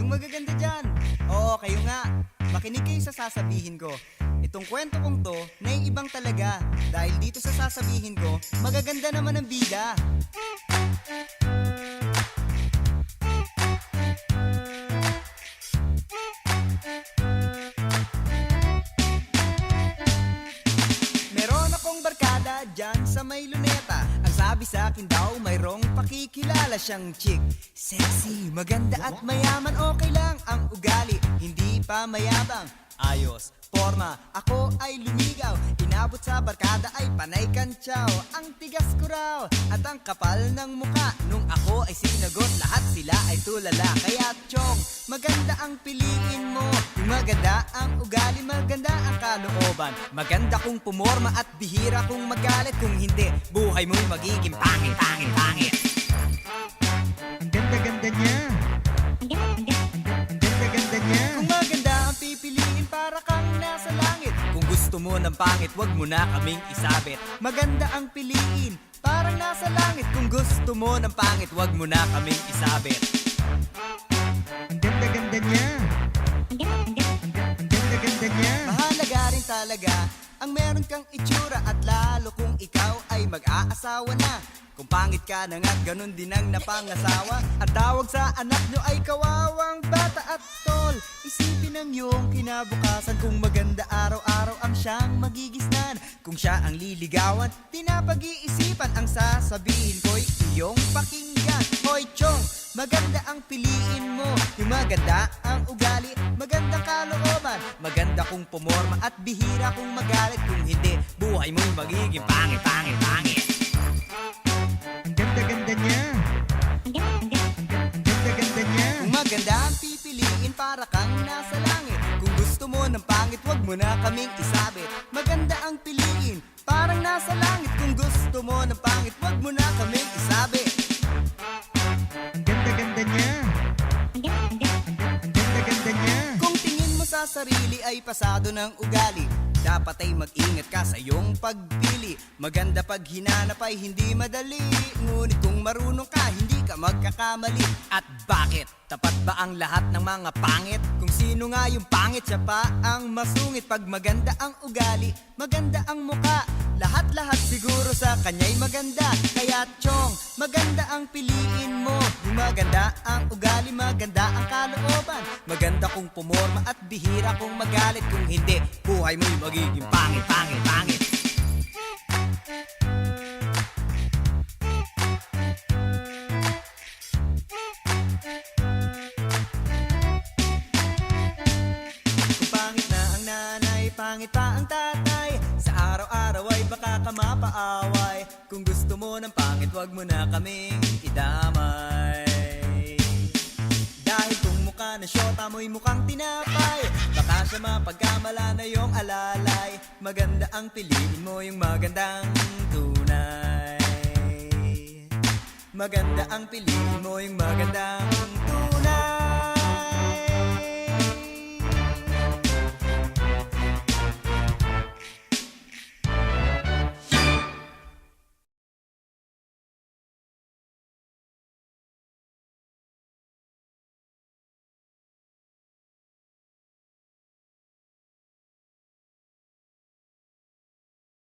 yung magaganda dyan. Oo, kayo nga. Makinig kayo sa sasabihin ko. Itong kwento kong to, naiibang talaga. Dahil dito sa sasabihin ko, magaganda naman ang bida. Meron akong barkada dyan sa may luneta. Ang sabi sa akin daw, mayroong pakikilala siyang chick. Sexy, maganda at mayaman, okay lang ang ugali. Hindi pa mayabang, ayos, forma, ako ay lumigaw. Inabot sa barkada ay panay kantsaw. Ang tigas ko raw at ang kapal ng muka. Nung ako ay sinagot, lahat sila ay tulala. Kaya chong, maganda ang piliin mo. Yung maganda ang ugali, maganda ang kalooban. Maganda kung pumorma at bihira kung magalit. Kung hindi, buhay mo'y magiging pangit, pangit, pangit. Ang ganda-ganda niya. Ang ganda-ganda niya. Kung maganda ang pipiliin, para kang nasa langit. Kung gusto mo ng pangit, wag mo na kaming isabit. Maganda ang piliin, parang nasa langit. Kung gusto mo ng pangit, wag mo na kaming isabit. Ang ganda-ganda niya. Ang ganda-ganda niya. Mahalaga rin talaga ang meron kang itsura. At lalo kung ikaw ay mag-aasawa na. Kung pangit ka na nga't ganun din ang napangasawa. At tawag sa anak nyo ay kawawang bata at tol. Isipin ang iyong kinabukasan. Kung maganda araw-araw ang siyang magigisnan. Kung siya ang liligawan, di na pag-iisipan. Ang sasabihin ko'y iyong pakinggan. Hoy chong, maganda ang piliin mo. Yung maganda ang ugali, magandang kalooban. Maganda kung pumorma at bihira kung magalit. Kung hindi, buhay mo'y magiging pangit, pangit, pangit. Ang ganda-ganda niya. Ang ganda-ganda niya. Kung maganda ang pipiliin, para kang nasa langit. Kung gusto mo ng pangit, wag mo na kaming isabit. Maganda ang piliin, parang nasa langit. Kung gusto mo ng pangit, wag mo na kaming isabit. Ang ganda-ganda niya. Ang ganda-ganda niya. Kung tingin mo sa sarili ay pasado ng ugali, dapat ay mag-ingat ka sa iyong pagpili. Maganda pag hinanap ay hindi madali. Ngunit kung marunong ka, hindi ka magkakamali. At bakit? Tapat ba ang lahat ng mga pangit? Kung sino nga yung pangit, siya pa ang masungit. Pag maganda ang ugali, maganda ang muka. Lahat-lahat siguro sa kanya'y maganda. Kaya chong, maganda ang piliin mo. Yung maganda ang ugali, maganda ang kalooban. Maganda kung pumorma at bihira kung magalit. Kung hindi, buhay mo'y magiging pangit, pangit, pangit. Kung pangit na ang nanay, pangit pa ang tatay. Sa araw-araw ay baka ka mapaaway. Kung gusto mo ng pangit, wag mo na kaming idamay. Dahil kung mukha na syota mo'y mukhang tinapay, baka siya mapagkamala na yung alalay. Maganda ang piliin mo, yung magandang tunay. Maganda ang piliin mo, yung magandang